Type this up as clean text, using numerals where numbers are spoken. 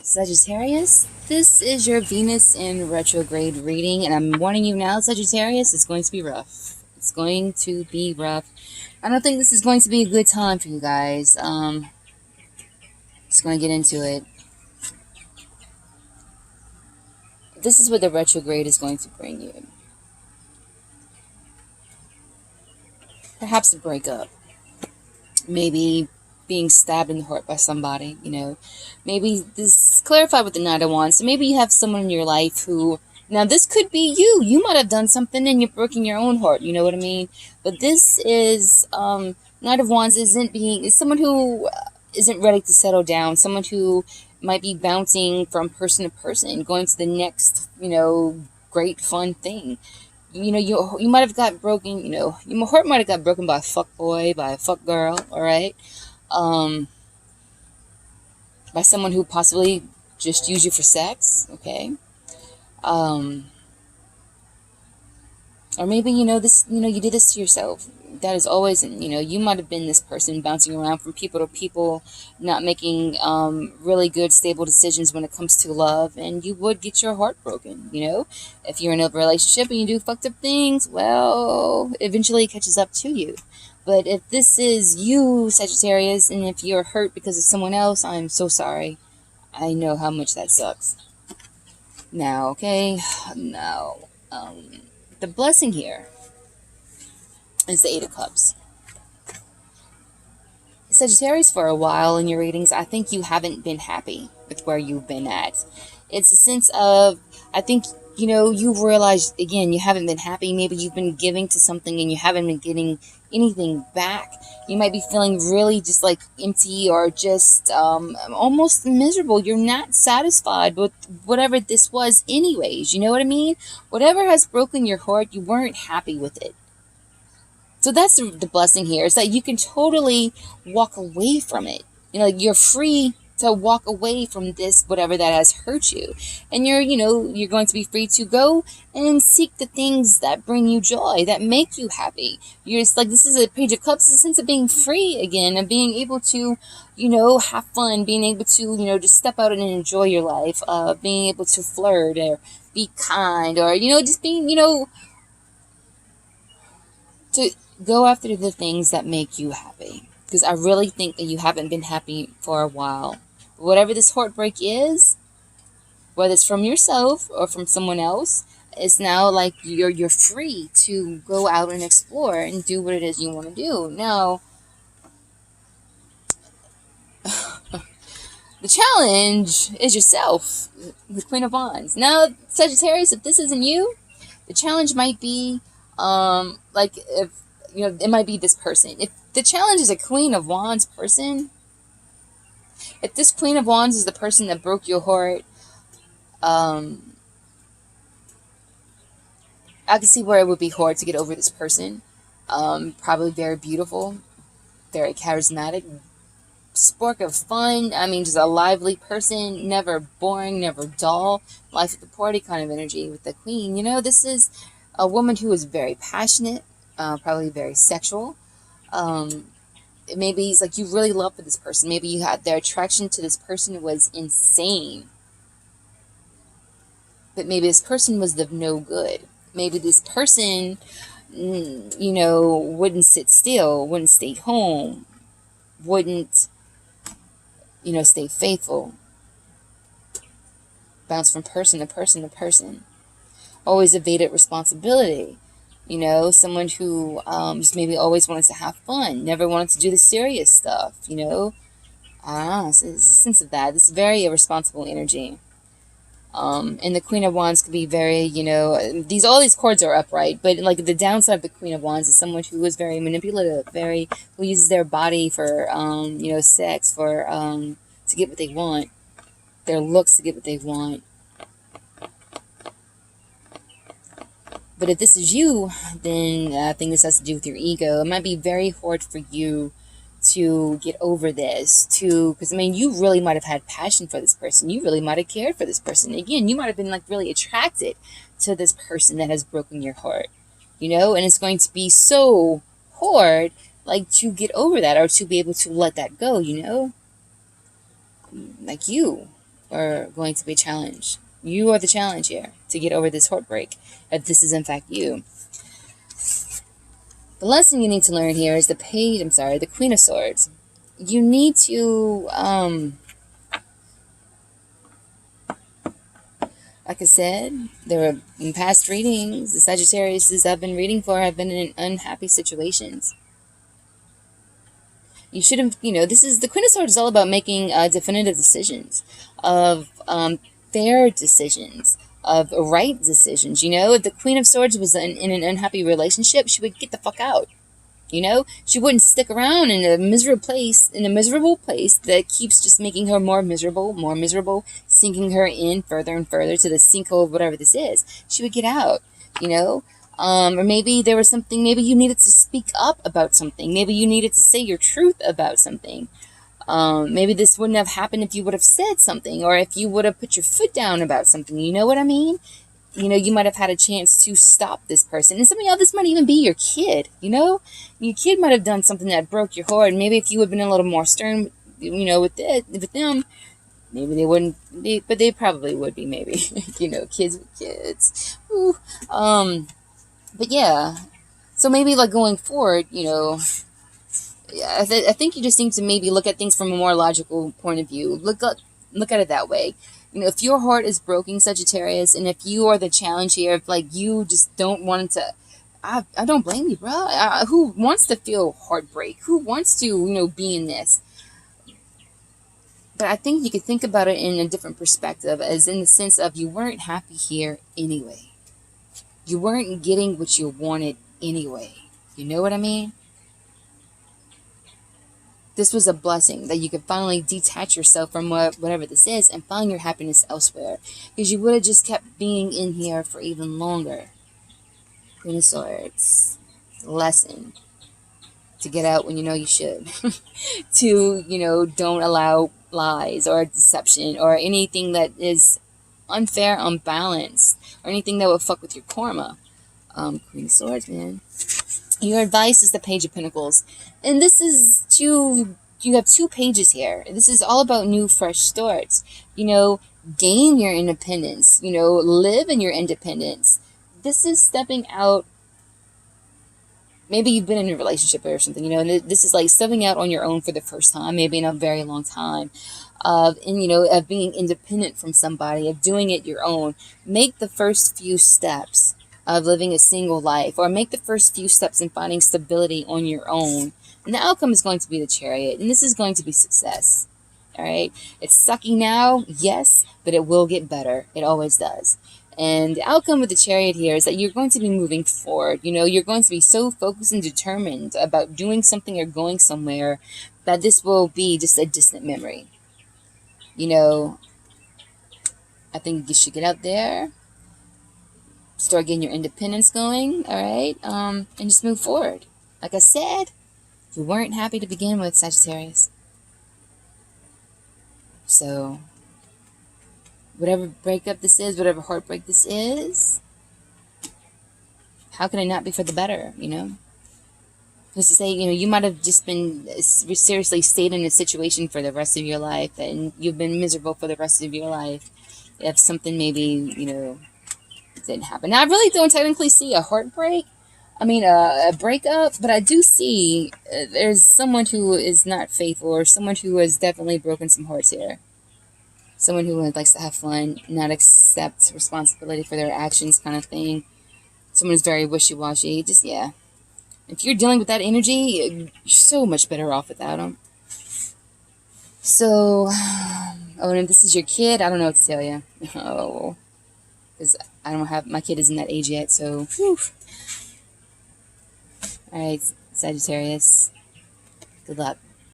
Sagittarius, this is your Venus in retrograde reading, and I'm warning you now, Sagittarius, it's going to be rough. It's going to be rough. I don't think this is going to be a good time for you guys. Just going to get into it. This is what the retrograde is going to bring you. Perhaps a breakup. Maybe being stabbed in the heart by somebody, Maybe this clarified with the Knight of Wands. So maybe you have someone in your life who, now this could be you. You might have done something and you're breaking your own heart, you know what I mean? But this is, Knight of Wands is someone who isn't ready to settle down, someone who might be bouncing from person to person, going to the next, great fun thing. You might have got broken, your heart might have got broken by a fuck boy, by a fuck girl, all right? By someone who possibly just used you for sex, okay? Or maybe, you did this to yourself. That is always, you might have been this person bouncing around from people to people, not making really good, stable decisions when it comes to love, and you would get your heart broken, If you're in a relationship and you do fucked up things, well, eventually it catches up to you. But if this is you, Sagittarius, and if you're hurt because of someone else, I'm so sorry. I know how much that sucks. Now, okay? Now, the blessing here is the Eight of Cups. Sagittarius, for a while in your readings, I think you haven't been happy with where you've been at. It's a sense of, I think, you've realized, again, you haven't been happy. Maybe you've been giving to something and you haven't been getting anything back. You might be feeling really just like empty or just almost miserable. You're not satisfied with whatever this was anyways. You know what I mean? Whatever has broken your heart, you weren't happy with it. So that's the blessing here, is that you can totally walk away from it. You're free to walk away from this, whatever that has hurt you. And you're going to be free to go and seek the things that bring you joy, that make you happy. You're just like, this is a Page of Cups, a sense of being free again, and being able to, have fun, being able to, just step out and enjoy your life, being able to flirt or be kind, or, just being, to go after the things that make you happy. Because I really think that you haven't been happy for a while. Whatever this heartbreak is, whether it's from yourself or from someone else, it's now like you're free to go out and explore and do what it is you want to do. Now, the challenge is yourself, the Queen of Wands. Now, Sagittarius, if this isn't you, the challenge might be, it might be this person. If the challenge is a Queen of Wands person, if this Queen of Wands is the person that broke your heart, I can see where it would be hard to get over this person. Probably very beautiful, very charismatic, spark of fun. I mean, just a lively person, never boring, never dull. Life at the party kind of energy with the Queen. This is a woman who is very passionate, probably very sexual. Maybe it's like you really love for this person. Maybe you had their attraction to this person was insane. But maybe this person was of no good. Maybe this person, wouldn't sit still, wouldn't stay home, wouldn't, stay faithful. Bounce from person to person to person. Always evaded responsibility. Someone who just maybe always wanted to have fun, never wanted to do the serious stuff, it's a sense of that. It's very irresponsible energy. And the Queen of Wands could be very, all these cards are upright, but like the downside of the Queen of Wands is someone who is very manipulative, who uses their body for, sex, for, to get what they want, their looks to get what they want. But if this is you, then I think this has to do with your ego. It might be very hard for you to get over this, because you really might have had passion for this person. You really might have cared for this person. Again, you might have been like really attracted to this person that has broken your heart, and it's going to be so hard, like, to get over that or to be able to let that go, like you. are going to be challenged. You are the challenge here to get over this heartbreak, if this is in fact you. The lesson you need to learn here is the Queen of Swords. You need to, like I said, there were in past readings, the Sagittarius I've been reading for have been in unhappy situations. You should have, this is, the Queen of Swords is all about making definitive decisions, of fair decisions, of right decisions. If the Queen of Swords was in an unhappy relationship, she would get the fuck out. She wouldn't stick around in a miserable place that keeps just making her more miserable, sinking her in further and further to the sinkhole of whatever this is. She would get out, or maybe there was something, maybe you needed to speak up about something. Maybe you needed to say your truth about something. Maybe this wouldn't have happened if you would have said something, or if you would have put your foot down about something. You know what I mean? You might have had a chance to stop this person. And some of y'all, this might even be your kid, Your kid might have done something that broke your heart. And maybe if you had been a little more stern, with them, maybe they wouldn't be, but they probably would be, maybe. Kids with kids. Ooh. But yeah. So maybe, like, going forward, I think you just need to maybe look at things from a more logical point of view. Look at it that way. If your heart is broken, Sagittarius, and if you are the challenge here, if, like, you just don't want to, I don't blame you, bro. Who wants to feel heartbreak? Who wants to, be in this? But I think you could think about it in a different perspective, as in the sense of you weren't happy here anyway. You weren't getting what you wanted anyway. You know what I mean? This was a blessing that you could finally detach yourself from whatever this is and find your happiness elsewhere. Because you would have just kept being in here for even longer. Queen of Swords. Lesson. To get out when you know you should. To, don't allow lies or deception or anything that is unfair, unbalanced, or anything that will fuck with your karma. Queen of Swords, man. Your advice is the Page of Pentacles. And this is you have 2 pages here. This is all about new, fresh starts. Gain your independence. Live in your independence. This is stepping out. Maybe you've been in a relationship or something, and this is like stepping out on your own for the first time, maybe in a very long time. Of being independent from somebody, of doing it your own. Make the first few steps of living a single life, or make the first few steps in finding stability on your own. And the outcome is going to be the Chariot, and this is going to be success. All right? It's sucky now, yes, but it will get better. It always does. And the outcome with the Chariot here is that you're going to be moving forward. You're going to be so focused and determined about doing something or going somewhere that this will be just a distant memory. I think you should get out there, start getting your independence going, all right? And just move forward. Like I said, you weren't happy to begin with, Sagittarius. So, whatever breakup this is, whatever heartbreak this is, how can it not be for the better, Just to say, you might have just been seriously stayed in a situation for the rest of your life, and you've been miserable for the rest of your life. If something maybe, didn't happen. Now, I really don't technically see a heartbreak. A breakup, but I do see there's someone who is not faithful, or someone who has definitely broken some hearts here. Someone who likes to have fun, not accept responsibility for their actions, kind of thing. Someone who's very wishy-washy. Just, yeah. If you're dealing with that energy, you're so much better off without them. So, and if this is your kid, I don't know what to tell you. Oh, because my kid isn't that age yet, so, whew. Alright, Sagittarius, good luck.